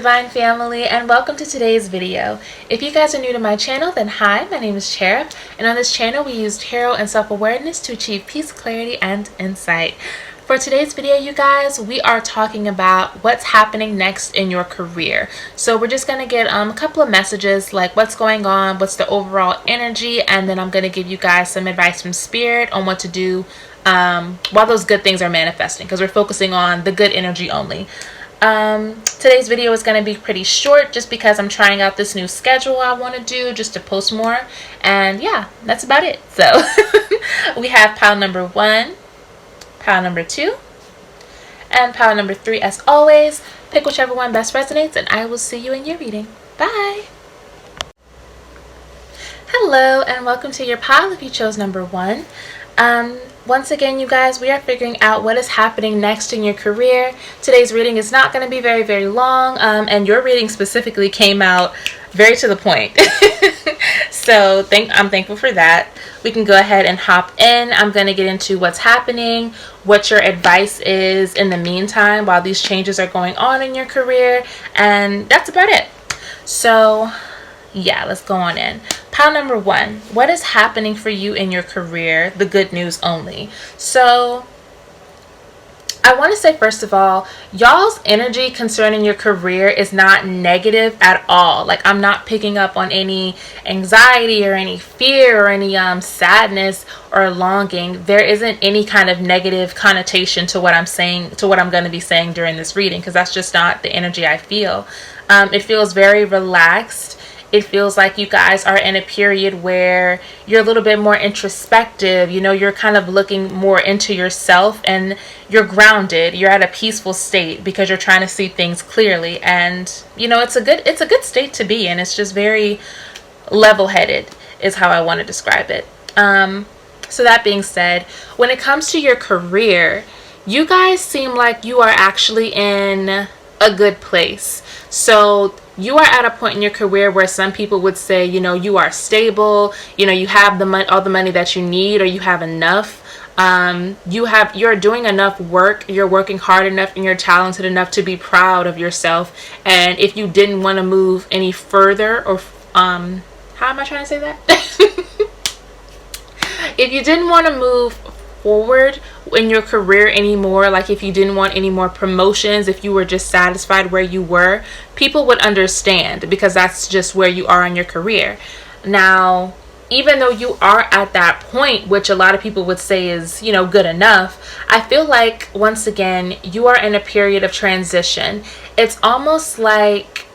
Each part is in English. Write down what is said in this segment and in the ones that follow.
Divine Family, and welcome to today's video. If you guys are new to my channel, then hi, my name is Cherub, and on this channel we use tarot and self-awareness to achieve peace, clarity, and insight. For today's video, you guys, we are talking about what's happening next in your career. So we're just going to get a couple of messages like what's going on, what's the overall energy, and then I'm going to give you guys some advice from Spirit on what to do while those good things are manifesting, because we're focusing on the good energy only. Today's video is going to be pretty short just because I'm trying out this new schedule I want to do just to post more, and yeah, that's about it. So we have pile number 1, pile number 2, and pile number 3. As always, pick whichever one best resonates, and I will see you in your reading. Bye! Hello, and welcome to your pile if you chose number 1. Once again, you guys, we are figuring out what is happening next in your career. Today's reading is not going to be very, very long, and your reading specifically came out very to the point. So I'm thankful for that. We can go ahead and hop in. I'm going to get into what's happening, what your advice is in the meantime while these changes are going on in your career, and that's about it. So yeah, let's go on in. Pile number 1, what is happening for you in your career? The good news only. So I want to say, first of all, y'all's energy concerning your career is not negative at all. Like, I'm not picking up on any anxiety or any fear or any sadness or longing. There isn't any kind of negative connotation to what I'm saying, to what I'm going to be saying during this reading, because that's just not the energy I feel. It feels very relaxed. It feels like you guys are in a period where you're a little bit more introspective. You know, you're kind of looking more into yourself, and you're grounded. You're at a peaceful state because you're trying to see things clearly. And, you know, it's a good state to be in. It's just very level-headed is how I want to describe it. So that being said, when it comes to your career, you guys seem like you are actually in a good place. So you are at a point in your career where some people would say, you know, you are stable, you know, you have the money, all the money that you need, or you have enough. You're doing enough work, you're working hard enough, and you're talented enough to be proud of yourself. And if you didn't want to move any further, or how am I trying to say that? If you didn't want to move forward in your career anymore, like if you didn't want any more promotions, if you were just satisfied where you were, people would understand, because that's just where you are in your career. Now, even though you are at that point, which a lot of people would say is, you know, good enough, I feel like, once again, you are in a period of transition. It's almost like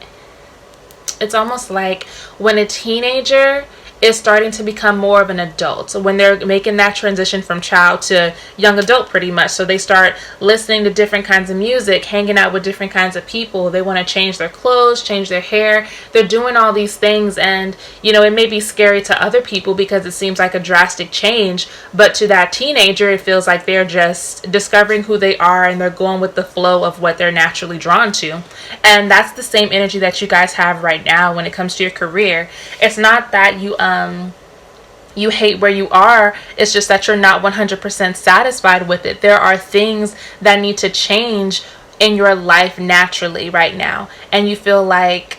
when a teenager is starting to become more of an adult. So when they're making that transition from child to young adult, pretty much. So they start listening to different kinds of music, hanging out with different kinds of people. They want to change their clothes, change their hair. They're doing all these things, and, you know, it may be scary to other people because it seems like a drastic change, but to that teenager, it feels like they're just discovering who they are, and they're going with the flow of what they're naturally drawn to. And that's the same energy that you guys have right now when it comes to your career. It's not that you hate where you are, it's just that you're not 100% satisfied with it. There are things that need to change in your life naturally right now, and you feel like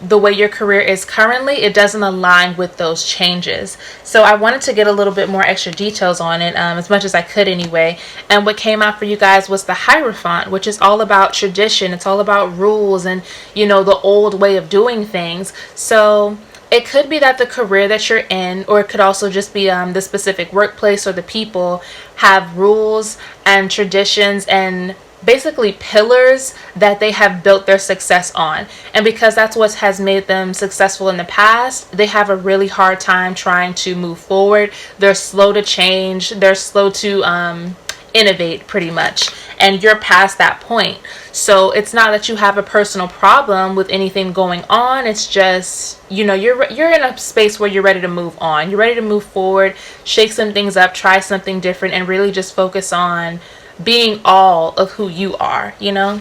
the way your career is currently, it doesn't align with those changes. So I wanted to get a little bit more extra details on it, as much as I could anyway. And what came out for you guys was the Hierophant, which is all about tradition. It's all about rules and, you know, the old way of doing things. So it could be that the career that you're in, or it could also just be the specific workplace or the people, have rules and traditions and basically pillars that they have built their success on. And because that's what has made them successful in the past, they have a really hard time trying to move forward. They're slow to change. They're slow to innovate, pretty much. And you're past that point. So it's not that you have a personal problem with anything going on. It's just, you know, you're in a space where you're ready to move on. You're ready to move forward, shake some things up, try something different, and really just focus on being all of who you are, you know?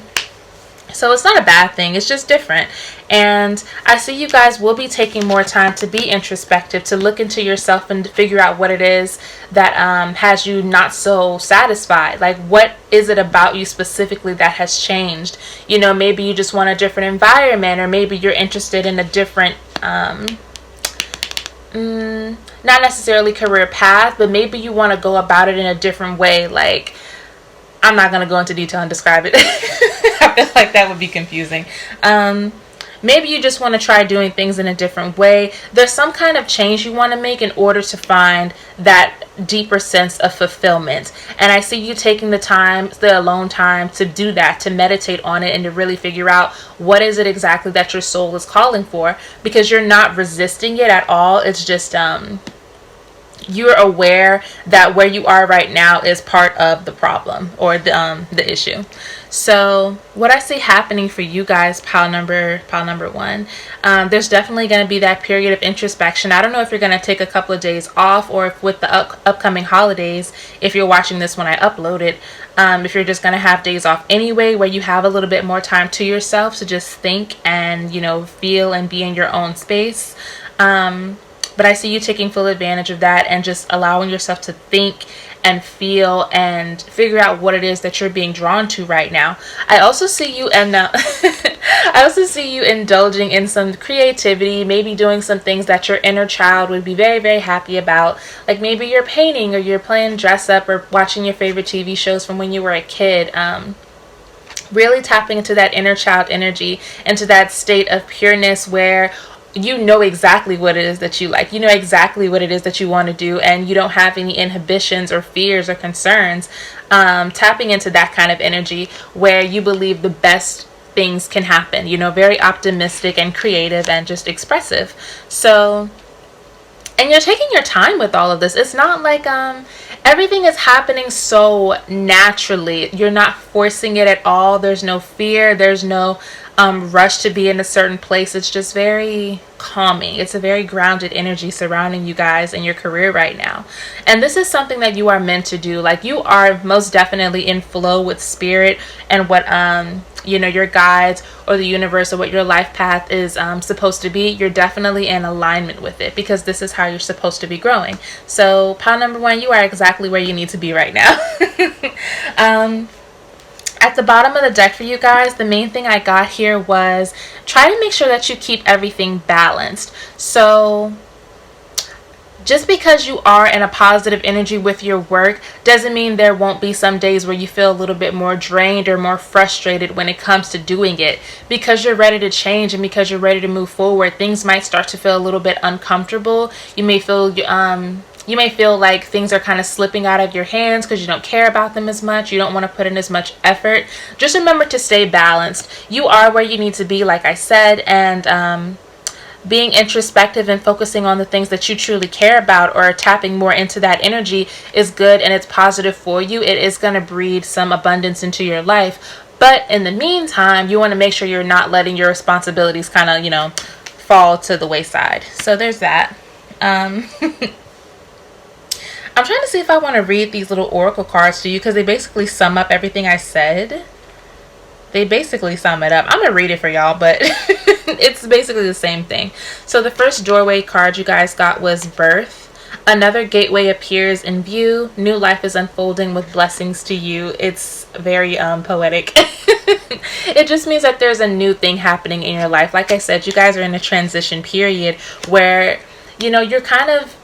So it's not a bad thing, it's just different. And I see you guys will be taking more time to be introspective, to look into yourself and figure out what it is that has you not so satisfied. Like, what is it about you specifically that has changed? You know, maybe you just want a different environment, or maybe you're interested in a different not necessarily career path, but maybe you want to go about it in a different way. Like, I'm not going to go into detail and describe it. I feel like that would be confusing. Maybe you just want to try doing things in a different way. There's some kind of change you want to make in order to find that deeper sense of fulfillment. And I see you taking the alone time to do that, to meditate on it and to really figure out what is it exactly that your soul is calling for, because you're not resisting it at all. It's just you're aware that where you are right now is part of the problem, or the issue. So what I see happening for you guys, pile number one, there's definitely going to be that period of introspection. I don't know if you're going to take a couple of days off, or if with the upcoming holidays, if you're watching this when I upload it, if you're just going to have days off anyway, where you have a little bit more time to yourself to just think and, you know, feel and be in your own space. But I see you taking full advantage of that and just allowing yourself to think and feel and figure out what it is that you're being drawn to right now. I also see you I also see you indulging in some creativity, maybe doing some things that your inner child would be very, very happy about. Like, maybe you're painting, or you're playing dress up, or watching your favorite TV shows from when you were a kid. Really tapping into that inner child energy, into that state of pureness where you know exactly what it is that you like. You know exactly what it is that you want to do, and you don't have any inhibitions or fears or concerns. Tapping into that kind of energy where you believe the best things can happen. You know, very optimistic and creative and just expressive. So, and you're taking your time with all of this. It's not like everything is happening so naturally. You're not forcing it at all. There's no fear. There's no rush to be in a certain place. It's just very calming. It's a very grounded energy surrounding you guys and your career right now. And this is something that you are meant to do. Like, you are most definitely in flow with spirit and what you know, your guides or the universe, or what your life path is supposed to be. You're definitely in alignment with it, because this is how you're supposed to be growing. So pile number one, you are exactly where you need to be right now. At the bottom of the deck for you guys, the main thing I got here was try to make sure that you keep everything balanced. So just because you are in a positive energy with your work doesn't mean there won't be some days where you feel a little bit more drained or more frustrated when it comes to doing it. Because you're ready to change and because you're ready to move forward, things might start to feel a little bit uncomfortable. You may feel like things are kind of slipping out of your hands because you don't care about them as much. You don't want to put in as much effort. Just remember to stay balanced. You are where you need to be, like I said, and being introspective and focusing on the things that you truly care about, or tapping more into that energy, is good and it's positive for you. It is going to breed some abundance into your life. But in the meantime, you want to make sure you're not letting your responsibilities kind of, you know, fall to the wayside. So there's that. I'm trying to see if I want to read these little oracle cards to you, because they basically sum up everything I said. They basically sum it up. I'm going to read it for y'all, but it's basically the same thing. So the first doorway card you guys got was birth. Another gateway appears in view. New life is unfolding with blessings to you. It's very poetic. It just means that there's a new thing happening in your life. Like I said, you guys are in a transition period where, you know, you're kind of,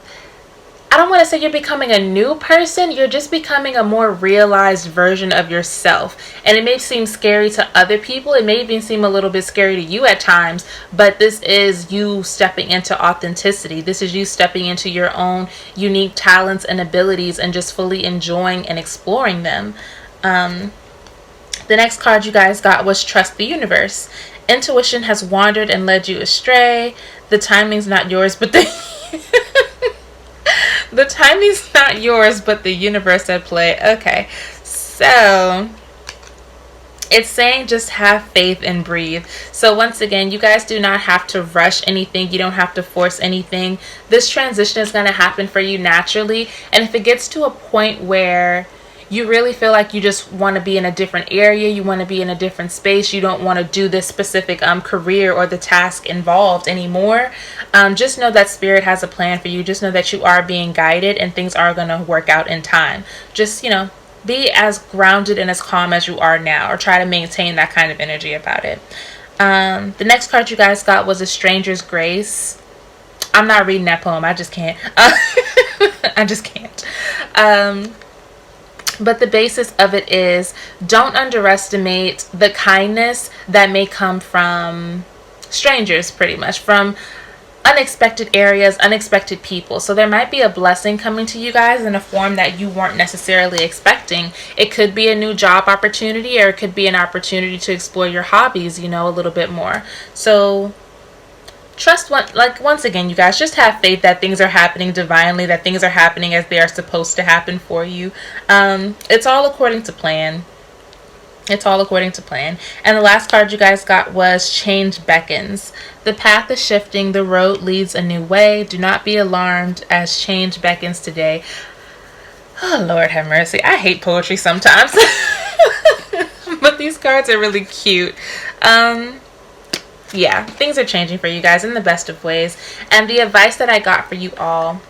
I don't want to say you're becoming a new person. You're just becoming a more realized version of yourself. And it may seem scary to other people. It may even seem a little bit scary to you at times. But this is you stepping into authenticity. This is you stepping into your own unique talents and abilities and just fully enjoying and exploring them. The next card you guys got was Trust the Universe. Intuition has wandered and led you astray. The timing's not yours, but the timing's not yours, but the universe at play. Okay, so it's saying just have faith and breathe. So once again, you guys do not have to rush anything. You don't have to force anything. This transition is going to happen for you naturally. And if it gets to a point where you really feel like you just want to be in a different area, you want to be in a different space, you don't want to do this specific career or the task involved anymore, just know that Spirit has a plan for you. Just know that you are being guided and things are going to work out in time. Just, be as grounded and as calm as you are now, or try to maintain that kind of energy about it. The next card you guys got was A Stranger's Grace. I'm not reading that poem. I just can't. I just can't. But the basis of it is, don't underestimate the kindness that may come from strangers, pretty much, from unexpected areas, unexpected people. So there might be a blessing coming to you guys in a form that you weren't necessarily expecting. It could be a new job opportunity, or it could be an opportunity to explore your hobbies, a little bit more. So trust once again, you guys, just have faith that things are happening divinely, that things are happening as they are supposed to happen for you. It's all according to plan. It's all according to plan. And the last card you guys got was Change Beckons. The path is shifting. The road leads a new way. Do not be alarmed as change beckons today. Oh, Lord have mercy. I hate poetry sometimes. But these cards are really cute. Yeah, things are changing for you guys in the best of ways. And the advice that I got for you all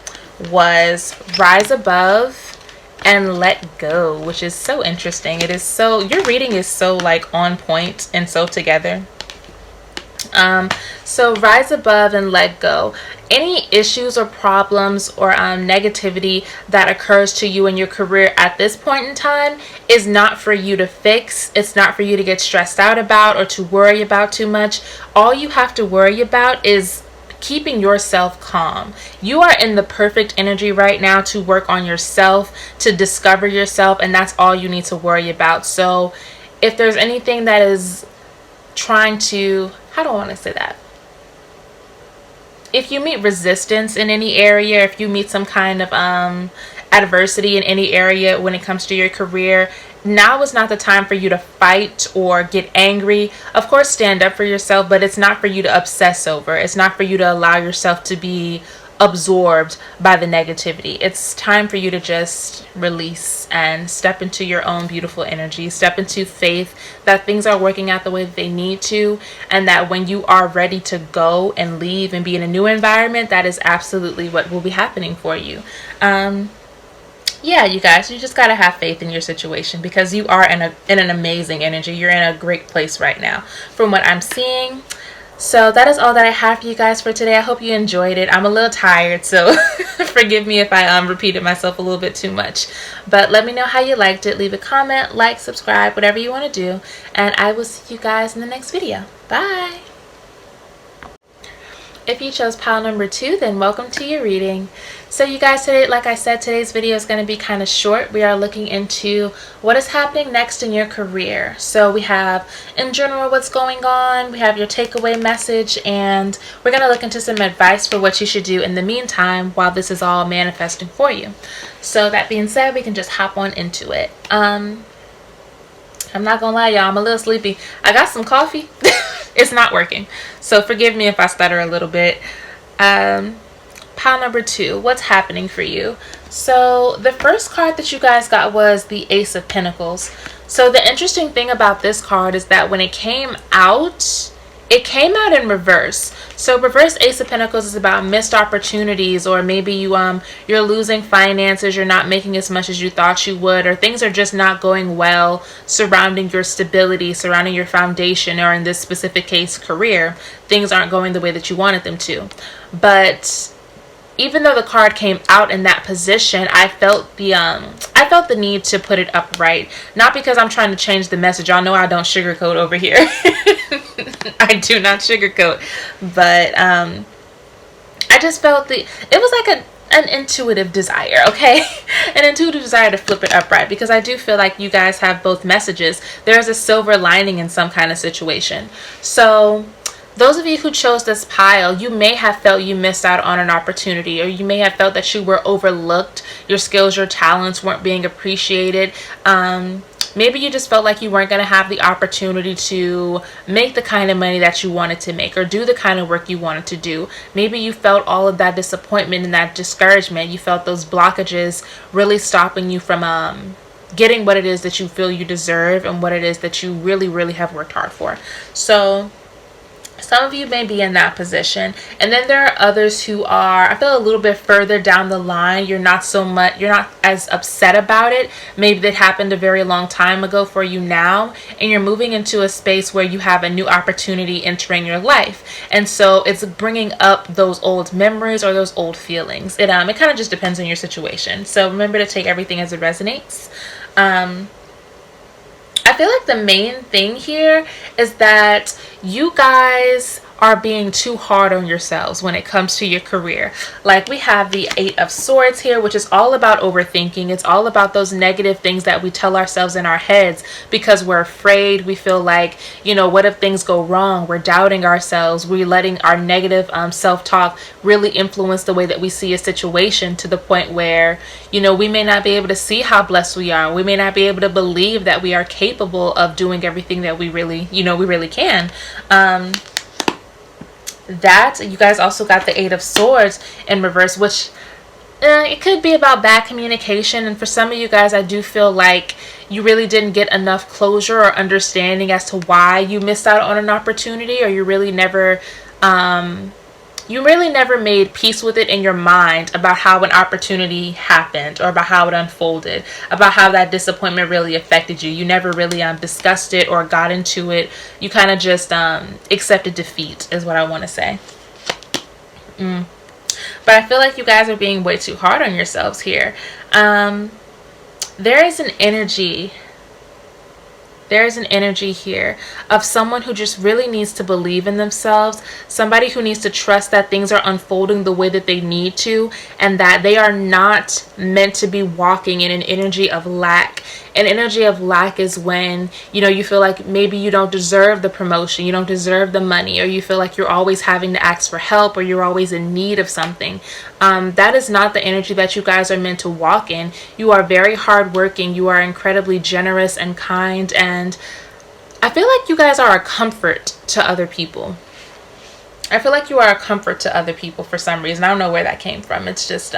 was rise above and let go, which is so interesting. It is so, your reading is so like on point and so together. So rise above and let go. Any issues or problems or negativity that occurs to you in your career at this point in time is not for you to fix. It's not for you to get stressed out about or to worry about too much. All you have to worry about is keeping yourself calm. You are in the perfect energy right now to work on yourself, to discover yourself, and that's all you need to worry about. So if there's anything that is trying to, how do I want to say that? If you meet resistance in any area, if you meet some kind of adversity in any area when it comes to your career, now is not the time for you to fight or get angry. Of course, stand up for yourself, but it's not for you to obsess over. It's not for you to allow yourself to be absorbed by the negativity. It's time for you to just release and step into your own beautiful energy. Step into faith that things are working out the way that they need to, and that when you are ready to go and leave and be in a new environment, that is absolutely what will be happening for you. Yeah, you guys, you just gotta have faith in your situation, because you are in an amazing energy. You're in a great place right now from what I'm seeing. So that is all that I have for you guys for today. I hope you enjoyed it. I'm a little tired, so forgive me if I repeated myself a little bit too much. But let me know how you liked it. Leave a comment, like, subscribe, whatever you want to do. And I will see you guys in the next video. Bye! If you chose pile number 2, then welcome to your reading. So you guys, today, like I said, today's video is going to be kind of short. We are looking into what is happening next in your career. So we have, in general, what's going on. We have your takeaway message, and we're going to look into some advice for what you should do in the meantime while this is all manifesting for you. So that being said, we can just hop on into it. I'm not gonna lie, y'all, I'm a little sleepy. I got some coffee. It's not working, so forgive me if I stutter a little bit. Pile number 2, what's happening for you? So the first card that you guys got was the Ace of Pentacles. So the interesting thing about this card is that when it came out in reverse. So reverse Ace of Pentacles is about missed opportunities, or maybe you're losing finances, you're not making as much as you thought you would, or things are just not going well surrounding your stability, surrounding your foundation, or in this specific case, career. Things aren't going the way that you wanted them to. But even though the card came out in that position, I felt the need to put it upright. Not because I'm trying to change the message. Y'all know I don't sugarcoat over here. I do not sugarcoat. But I just felt it was like an intuitive desire, okay? An intuitive desire to flip it upright, because I do feel like you guys have both messages. There's a silver lining in some kind of situation. So those of you who chose this pile, you may have felt you missed out on an opportunity, or you may have felt that you were overlooked. Your skills, your talents weren't being appreciated. Maybe you just felt like you weren't going to have the opportunity to make the kind of money that you wanted to make, or do the kind of work you wanted to do. Maybe you felt all of that disappointment and that discouragement. You felt those blockages really stopping you from getting what it is that you feel you deserve and what it is that you really, really have worked hard for. So some of you may be in that position, and then there are others who are, I feel, a little bit further down the line. You're not as upset about it. Maybe that happened a very long time ago for you now, and you're moving into a space where you have a new opportunity entering your life, and so it's bringing up those old memories or those old feelings. It kind of just depends on your situation. So remember to take everything as it resonates. I feel like the main thing here is that you guys are being too hard on yourselves when it comes to your career. Like, we have the 8 of Swords here, which is all about overthinking. It's all about those negative things that we tell ourselves in our heads because we're afraid. We feel like, what if things go wrong? We're doubting ourselves. We're letting our negative self-talk really influence the way that we see a situation, to the point where, we may not be able to see how blessed we are. We may not be able to believe that we are capable of doing everything that we really can. That you guys also got the 8 of Swords in reverse, which it could be about bad communication. And for some of you guys, I do feel like you really didn't get enough closure or understanding as to why you missed out on an opportunity, or you really never made peace with it in your mind about how an opportunity happened, or about how it unfolded, about how that disappointment really affected you. You never really discussed it or got into it. You kind of just accepted defeat, is what I want to say. But I feel like you guys are being way too hard on yourselves here. There is an energy here of someone who just really needs to believe in themselves, somebody who needs to trust that things are unfolding the way that they need to, and that they are not meant to be walking in an energy of lack. An energy of lack is when, you feel like maybe you don't deserve the promotion, you don't deserve the money, or you feel like you're always having to ask for help, or you're always in need of something. That is not the energy that you guys are meant to walk in. You are very hardworking. You are incredibly generous and kind, and I feel like you guys are a comfort to other people. I feel like you are a comfort to other people for some reason. I don't know where that came from. It's just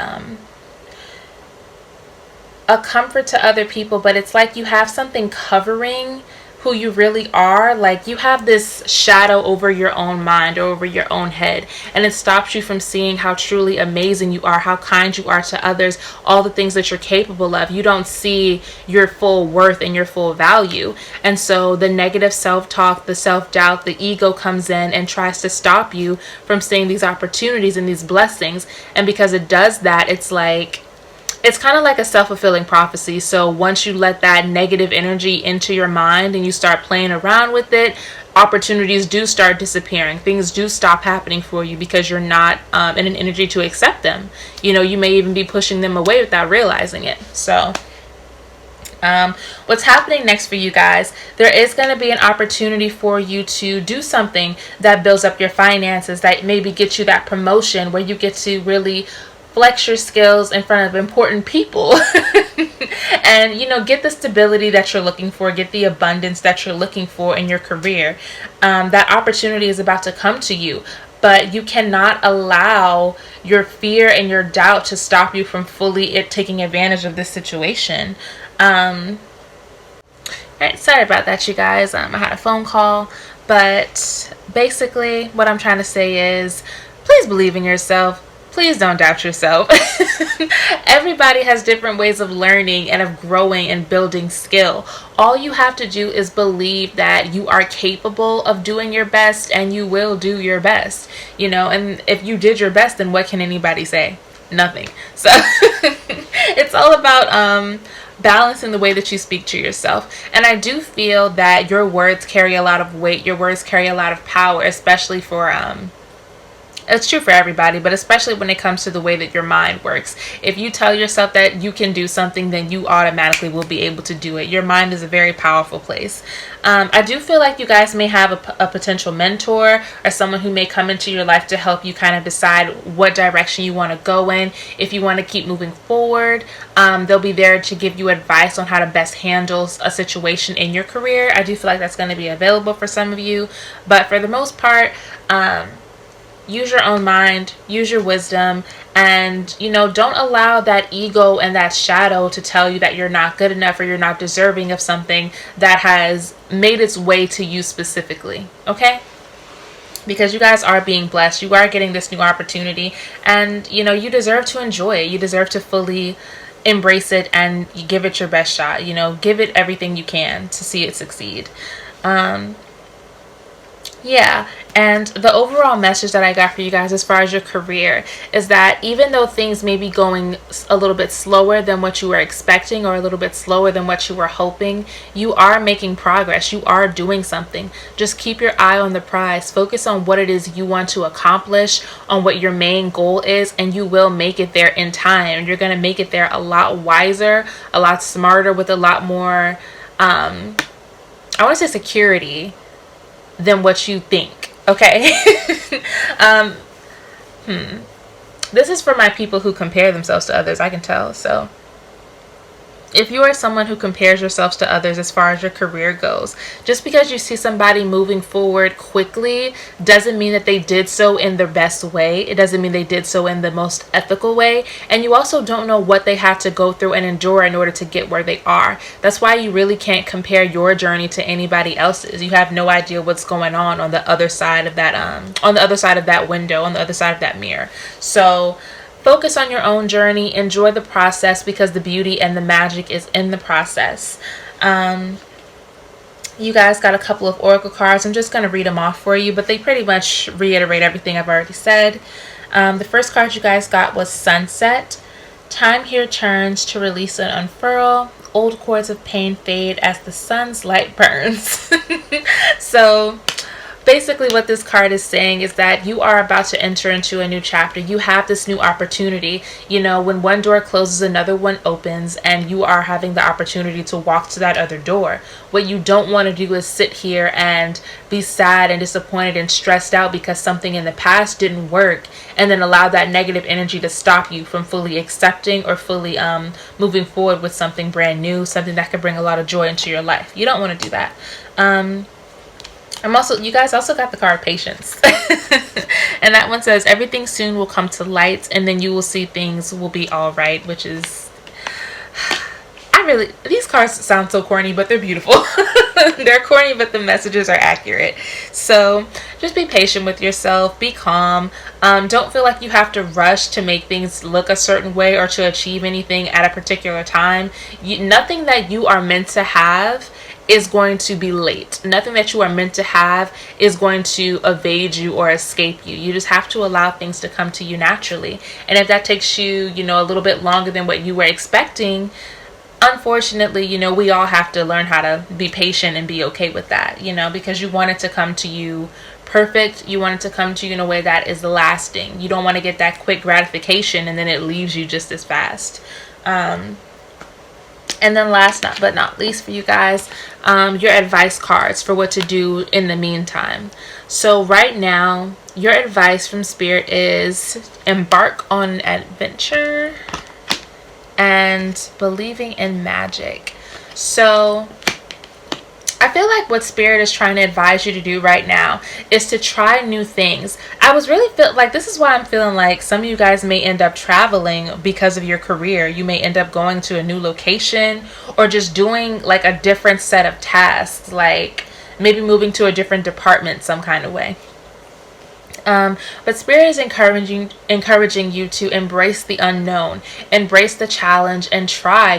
a comfort to other people, but it's like you have something covering who you really are. Like, you have this shadow over your own mind or over your own head, and it stops you from seeing how truly amazing you are, how kind you are to others, all the things that you're capable of. You don't see your full worth and your full value, and so the negative self-talk, the self-doubt, the ego comes in and tries to stop you from seeing these opportunities and these blessings. And because it does that, it's kind of like a self-fulfilling prophecy. So once you let that negative energy into your mind and you start playing around with it, opportunities do start disappearing. Things do stop happening for you because you're not in an energy to accept them. You may even be pushing them away without realizing it. So what's happening next for you guys, there is going to be an opportunity for you to do something that builds up your finances, that maybe gets you that promotion where you get to really flex your skills in front of important people and get the stability that you're looking for, get the abundance that you're looking for in your career. That opportunity is about to come to you, but you cannot allow your fear and your doubt to stop you from fully taking advantage of this situation. All right, sorry about that, you guys. I had a phone call, but basically what I'm trying to say is, please believe in yourself. Please don't doubt yourself. Everybody has different ways of learning and of growing and building skill. All you have to do is believe that you are capable of doing your best, and you will do your best. And if you did your best, then what can anybody say? Nothing. So it's all about balancing the way that you speak to yourself. And I do feel that your words carry a lot of weight. Your words carry a lot of power, especially for it's true for everybody, but especially when it comes to the way that your mind works. If you tell yourself that you can do something, then you automatically will be able to do it. Your mind is a very powerful place. I do feel like you guys may have a potential mentor or someone who may come into your life to help you kind of decide what direction you want to go in. If you want to keep moving forward, they'll be there to give you advice on how to best handle a situation in your career. I do feel like that's going to be available for some of you, but for the most part, use your own mind, use your wisdom, and, you know, don't allow that ego and that shadow to tell you that you're not good enough or you're not deserving of something that has made its way to you specifically, okay? Because you guys are being blessed. You are getting this new opportunity, and, you know, you deserve to enjoy it. You deserve to fully embrace it and you give it your best shot. You know, give it everything you can to see it succeed. Yeah, and the overall message that I got for you guys as far as your career is that even though things may be going a little bit slower than what you were expecting or a little bit slower than what you were hoping, you are making progress. You are doing something. Just keep your eye on the prize. Focus on what it is you want to accomplish, on what your main goal is, and you will make it there in time. You're going to make it there a lot wiser, a lot smarter, with a lot more, I want to say security than what you think, okay? This is for my people who compare themselves to others, I can tell. So if you are someone who compares yourselves to others as far as your career goes, just because you see somebody moving forward quickly doesn't mean that they did so in the best way. It doesn't mean they did so in the most ethical way. And you also don't know what they had to go through and endure in order to get where they are. That's why you really can't compare your journey to anybody else's. You have no idea what's going on the other side of that, on the other side of that window, on the other side of that mirror. So focus on your own journey. Enjoy the process, because the beauty and the magic is in the process. You guys got a couple of oracle cards. I'm just going to read them off for you, but they pretty much reiterate everything I've already said. The first card you guys got was Sunset. Time here turns to release and unfurl. Old cords of pain fade as the sun's light burns. So basically what this card is saying is that you are about to enter into a new chapter. You have this new opportunity. You know, when one door closes, another one opens, and you are having the opportunity to walk to that other door. What you don't want to do is sit here and be sad and disappointed and stressed out because something in the past didn't work, and then allow that negative energy to stop you from fully accepting or fully moving forward with something brand new, something that could bring a lot of joy into your life. You don't want to do that. You guys also got the card Patience. And that one says, everything soon will come to light, and then you will see things will be all right, which is, these cards sound so corny, but they're beautiful. They're corny, but the messages are accurate. So just be patient with yourself. Be calm. Don't feel like you have to rush to make things look a certain way or to achieve anything at a particular time. Nothing that you are meant to have is going to be late. Nothing that you are meant to have is going to evade you or escape you. You just have to allow things to come to you naturally. And if that takes you, you know, a little bit longer than what you were expecting, unfortunately, you know, we all have to learn how to be patient and be okay with that, you know, because you want it to come to you perfect. You want it to come to you in a way that is lasting. You don't want to get that quick gratification and then it leaves you just as fast. And then last but not least for you guys, your advice cards for what to do in the meantime. So right now, your advice from Spirit is embark on an adventure and believing in magic. So I feel like what Spirit is trying to advise you to do right now is to try new things. I was really feel like this is why I'm feeling like some of you guys may end up traveling because of your career. You may end up going to a new location or just doing like a different set of tasks, like maybe moving to a different department some kind of way. But Spirit is encouraging you to embrace the unknown, embrace the challenge, and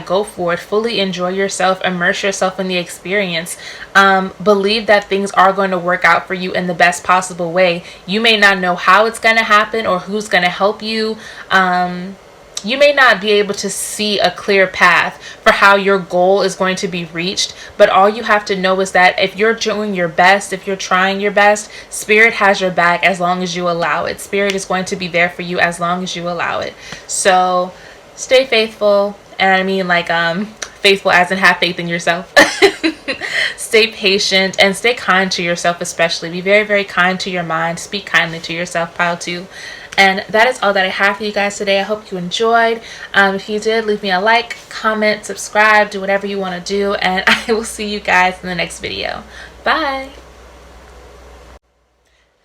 go for it, fully enjoy yourself, immerse yourself in the experience. Believe that things are going to work out for you in the best possible way. You may not know how it's going to happen or who's going to help you. You may not be able to see a clear path for how your goal is going to be reached, but all you have to know is that if you're doing your best, if you're trying your best, Spirit has your back as long as you allow it. Spirit is going to be there for you as long as you allow it. So stay faithful, and I mean like faithful as in have faith in yourself. Stay patient and stay kind to yourself, especially. Be very, very kind to your mind. Speak kindly to yourself, pile 2. And that is all that I have for you guys today. I hope you enjoyed. If you did, leave me a like, comment, subscribe, do whatever you want to do. And I will see you guys in the next video. Bye.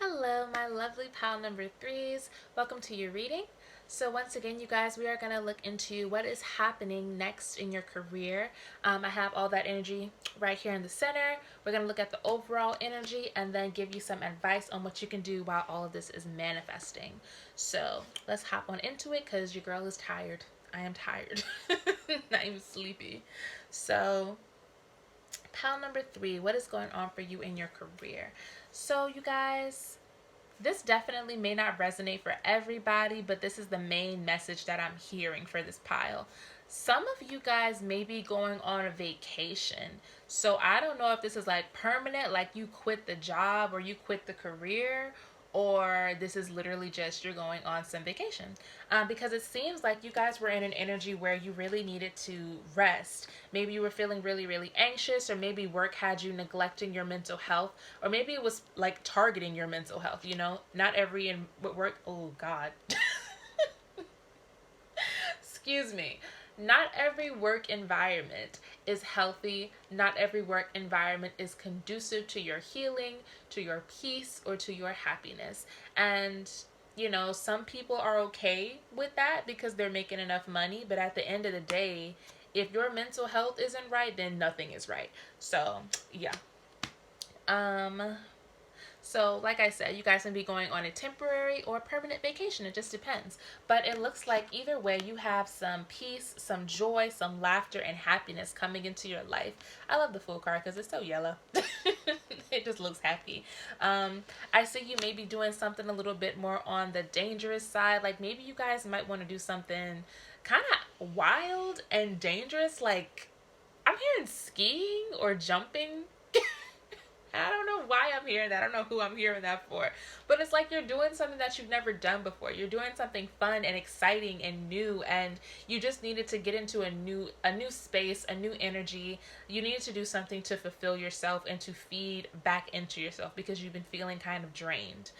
Hello, my lovely pile number 3s, welcome to your reading. So once again, you guys, we are going to look into what is happening next in your career. I have all that energy right here in the center. We're going to look at the overall energy and then give you some advice on what you can do while all of this is manifesting. So let's hop on into it because your girl is tired. I am tired. I'm sleepy. So pile number 3, what is going on for you in your career? So you guys, this definitely may not resonate for everybody, but this is the main message that I'm hearing for this pile. Some of you guys may be going on a vacation. So I don't know if this is like permanent, like you quit the job or you quit the career, or this is literally just you're going on some vacation. Because it seems like you guys were in an energy where you really needed to rest. Maybe you were feeling really, really anxious, or maybe work had you neglecting your mental health, or maybe it was like targeting your mental health. You know, not every work. Oh God. Excuse me. Not every work environment is healthy. Not every work environment is conducive to your healing, to your peace, or to your happiness. And, you know, some people are okay with that because they're making enough money. But at the end of the day, if your mental health isn't right, then nothing is right. So, yeah. So like I said, you guys can be going on a temporary or permanent vacation. It just depends. But it looks like either way, you have some peace, some joy, some laughter, and happiness coming into your life. I love the Fool card because it's so yellow. It just looks happy. I see you maybe doing something a little bit more on the dangerous side. Like maybe you guys might want to do something kind of wild and dangerous. Like I'm hearing skiing or jumping. I don't know why I'm hearing that. I don't know who I'm hearing that for. But it's like you're doing something that you've never done before. You're doing something fun and exciting and new, and you just needed to get into a new space, a new energy. You needed to do something to fulfill yourself and to feed back into yourself because you've been feeling kind of drained.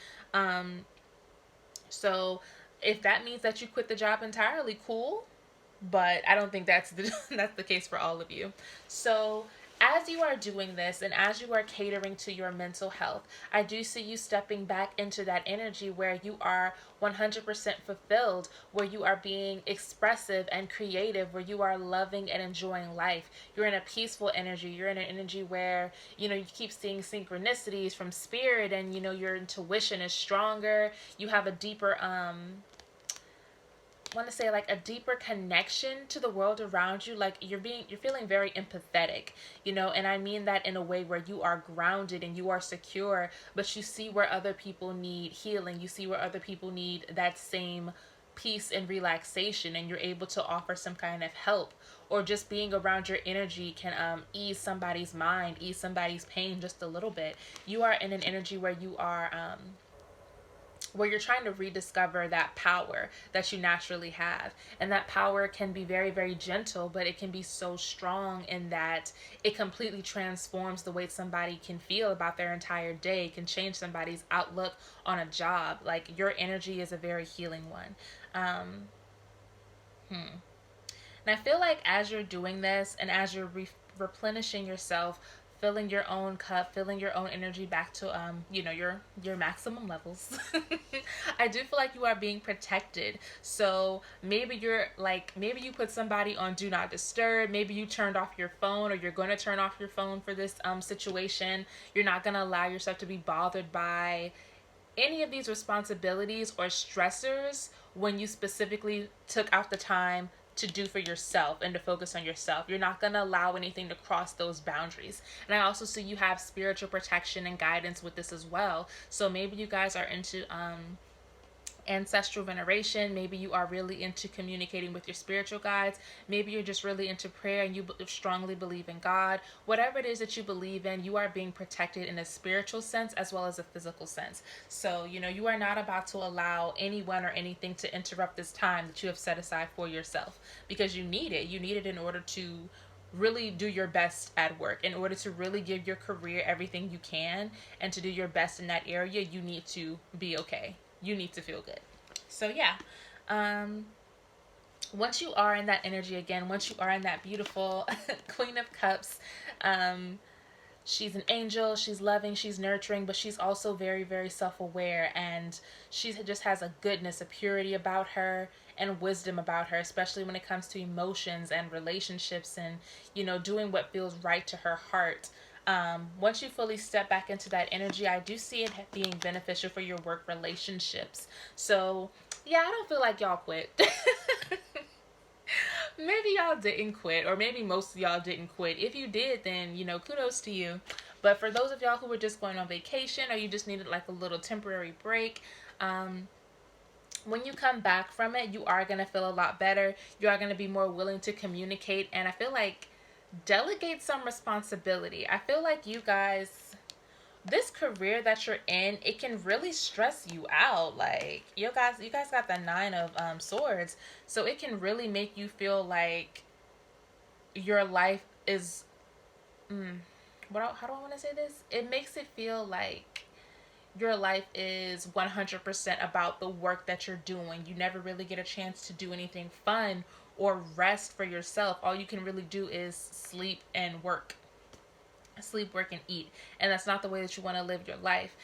So if that means that you quit the job entirely, cool. But I don't think that's the case for all of you. So as you are doing this and as you are catering to your mental health, I do see you stepping back into that energy where you are 100% fulfilled, where you are being expressive and creative, where you are loving and enjoying life. You're in a peaceful energy. You're in an energy where, you know, you keep seeing synchronicities from spirit, and, you know, your intuition is stronger. You have a deeper, want to say like a deeper connection to the world around you. Like you're feeling very empathetic, you know, and I mean that in a way where you are grounded and you are secure, but you see where other people need healing. You see where other people need that same peace and relaxation, and you're able to offer some kind of help, or just being around your energy can ease somebody's mind, ease somebody's pain just a little bit. You are in an energy where you are where you're trying to rediscover that power that you naturally have. And that power can be very, very gentle, but it can be so strong in that it completely transforms the way somebody can feel about their entire day, can change somebody's outlook on a job. Like your energy is a very healing one. And I feel like as you're doing this and as you're replenishing yourself, filling your own cup, filling your own energy back to you know, your maximum levels. I do feel like you are being protected. So maybe maybe you put somebody on do not disturb, maybe you turned off your phone, or you're going to turn off your phone for this situation. You're not going to allow yourself to be bothered by any of these responsibilities or stressors when you specifically took out the time to do for yourself and to focus on yourself. You're not going to allow anything to cross those boundaries. And I also see you have spiritual protection and guidance with this as well. So maybe you guys are into ancestral veneration. Maybe you are really into communicating with your spiritual guides. Maybe you're just really into prayer and you strongly believe in God. Whatever it is that you believe in, you are being protected in a spiritual sense as well as a physical sense. So, you know, you are not about to allow anyone or anything to interrupt this time that you have set aside for yourself, because you need it. You need it in order to really do your best at work. In order to really give your career everything you can and to do your best in that area, you need to be okay. You need to feel good. So yeah, once you are in that energy again, once you are in that beautiful Queen of Cups, she's an angel, she's loving, she's nurturing, but she's also very, very self-aware, and she just has a goodness, a purity about her, and wisdom about her, especially when it comes to emotions and relationships and, doing what feels right to her heart. Once you fully step back into that energy, I do see it being beneficial for your work relationships. So, yeah, I don't feel like y'all quit. Maybe y'all didn't quit, or maybe most of y'all didn't quit. If you did, then, kudos to you. But for those of y'all who were just going on vacation, or you just needed like a little temporary break, when you come back from it, you are going to feel a lot better. You are going to be more willing to communicate. And I feel like delegate some responsibility. I feel like you guys, this career that you're in, it can really stress you out. Like, you guys got the 9 of swords. So it can really make you feel like your life is, how do I want to say this? It makes it feel like your life is 100% about the work that you're doing. You never really get a chance to do anything fun or rest for yourself. All you can really do is sleep and work. Sleep, work, and eat. And that's not the way that you want to live your life.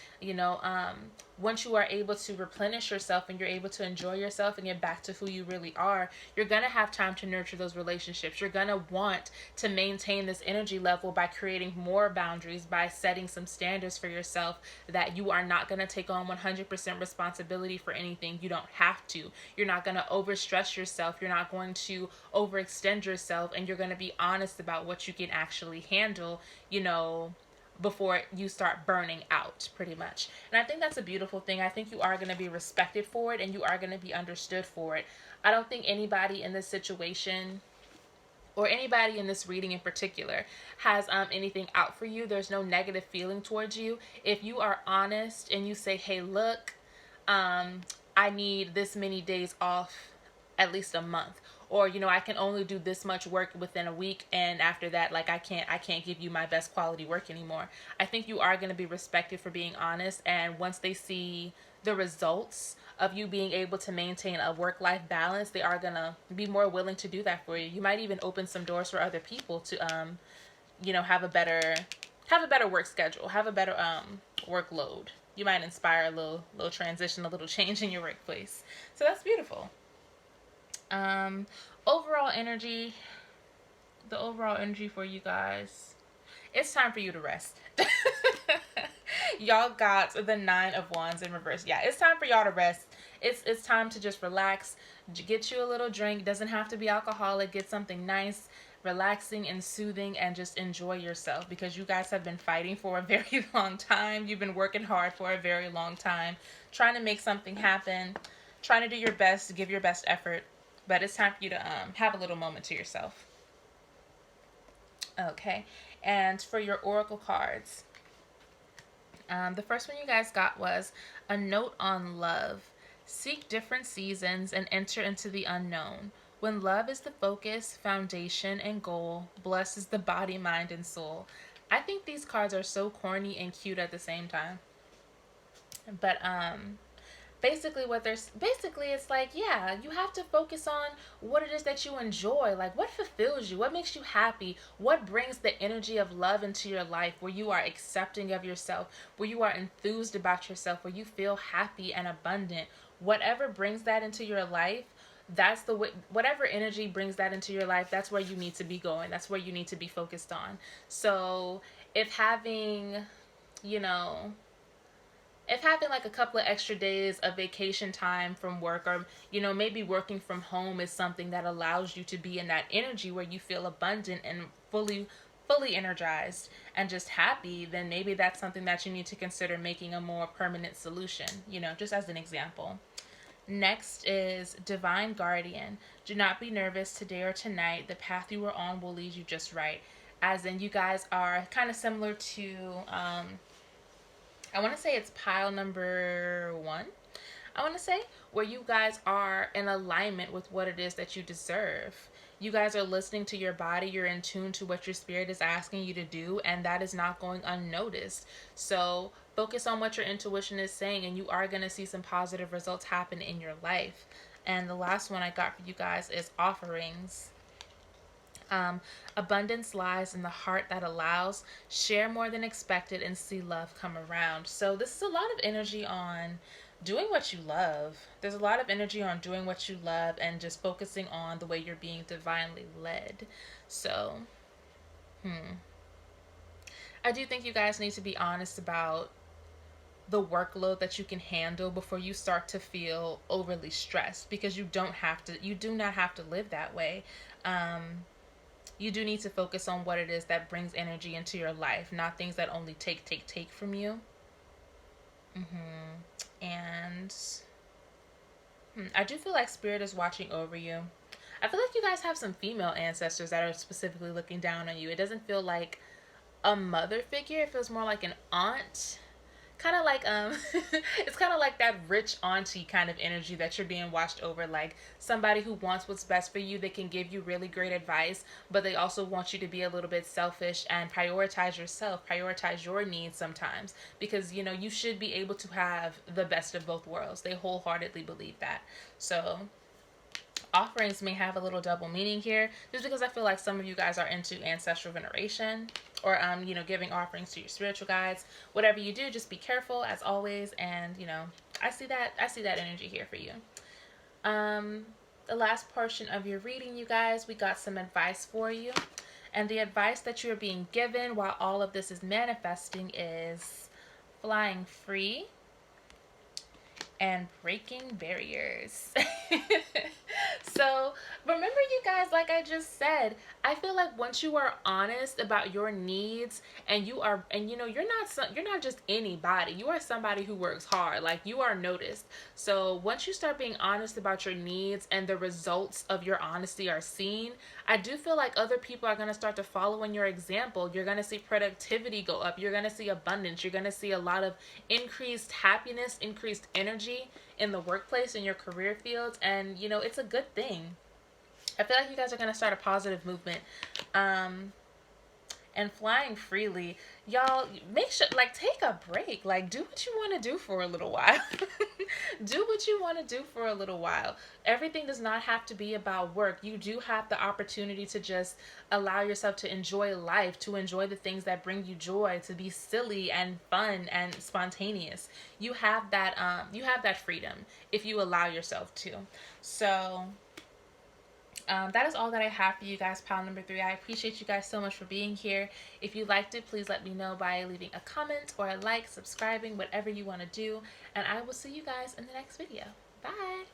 Once you are able to replenish yourself and you're able to enjoy yourself and get back to who you really are, you're going to have time to nurture those relationships. You're going to want to maintain this energy level by creating more boundaries, by setting some standards for yourself, that you are not going to take on 100% responsibility for anything. You don't have to. You're not going to overstress yourself. You're not going to overextend yourself, and you're going to be honest about what you can actually handle, before you start burning out, pretty much. And I think that's a beautiful thing. I think you are going to be respected for it, and you are going to be understood for it. I don't think anybody in this situation, or anybody in this reading in particular, has anything out for you. There's no negative feeling towards you. If you are honest and you say, hey, look, I need this many days off, at least a month, or I can only do this much work within a week, and after that, like, I can't give you my best quality work anymore. I think you are going to be respected for being honest, and once they see the results of you being able to maintain a work-life balance, they are going to be more willing to do that for you. You might even open some doors for other people to have a better work schedule, have a better workload. You might inspire a little transition, a little change in your workplace. So that's beautiful. Overall energy, the overall energy for you guys, it's time for you to rest. Y'all got the 9 of Wands in reverse. Yeah, it's time for y'all to rest. It's time to just relax. Get you a little drink. Doesn't have to be alcoholic. Get something nice, relaxing, and soothing, and just enjoy yourself, because you guys have been fighting for a very long time. You've been working hard for a very long time, trying to make something happen, trying to do your best, to give your best effort. But it's time for you to have a little moment to yourself. Okay, and for your oracle cards, the first one you guys got was a note on love. Seek different seasons and enter into the unknown. When love is the focus, foundation, and goal, blessed is the body, mind, and soul. I think these cards are so corny and cute at the same time. But basically it's like, yeah, you have to focus on what it is that you enjoy, like what fulfills you, what makes you happy, what brings the energy of love into your life, where you are accepting of yourself, where you are enthused about yourself, where you feel happy and abundant. Whatever brings that into your life, that's the way, whatever energy brings that into your life, that's where you need to be going, that's where you need to be focused on. So if having like a couple of extra days of vacation time from work, or maybe working from home, is something that allows you to be in that energy where you feel abundant and fully energized and just happy, then maybe that's something that you need to consider making a more permanent solution, just as an example. Next is Divine Guardian. Do not be nervous today or tonight. The path you are on will lead you just right. As in, you guys are kind of similar to I want to say it's pile number 1, I want to say, where you guys are in alignment with what it is that you deserve. You guys are listening to your body. You're in tune to what your spirit is asking you to do, and that is not going unnoticed. So focus on what your intuition is saying, and you are going to see some positive results happen in your life. And the last one I got for you guys is offerings. Abundance lies in the heart that allows. Share more than expected and see love come around. So this is a lot of energy on doing what you love. There's a lot of energy on doing what you love and just focusing on the way you're being divinely led. So, I do think you guys need to be honest about the workload that you can handle before you start to feel overly stressed, because you do not have to live that way. You do need to focus on what it is that brings energy into your life, not things that only take from you. And I do feel like spirit is watching over you. I feel like you guys have some female ancestors that are specifically looking down on you. It doesn't feel like a mother figure. It feels more like an aunt. Kind of like it's kind of like that rich auntie kind of energy that you're being watched over, like somebody who wants what's best for you. They can give you really great advice, but they also want you to be a little bit selfish and prioritize yourself, prioritize your needs sometimes, because you should be able to have the best of both worlds. They wholeheartedly believe that. So offerings may have a little double meaning here, just because I feel like some of you guys are into ancestral veneration, or giving offerings to your spiritual guides. Whatever you do, just be careful as always. And I see that energy here for you. The last portion of your reading, you guys, we got some advice for you, and the advice that you're being given while all of this is manifesting is flying free and breaking barriers. So remember, you guys, like I just said, I feel like once you are honest about your needs, and you're not just anybody. You are somebody who works hard. Like, you are noticed. So once you start being honest about your needs and the results of your honesty are seen, I do feel like other people are going to start to follow in your example. You're going to see productivity go up. You're going to see abundance. You're going to see a lot of increased happiness, increased energy in the workplace, in your career fields, and it's a good thing. I feel like you guys are going to start a positive movement. And flying freely, y'all, make sure, like, take a break. Like, do what you want to do for a little while. Do what you want to do for a little while. Everything does not have to be about work. You do have the opportunity to just allow yourself to enjoy life, to enjoy the things that bring you joy, to be silly and fun and spontaneous. You have that freedom if you allow yourself to. So that is all that I have for you guys, pile number 3. I appreciate you guys so much for being here. If you liked it, please let me know by leaving a comment or a like, subscribing, whatever you want to do. And I will see you guys in the next video. Bye!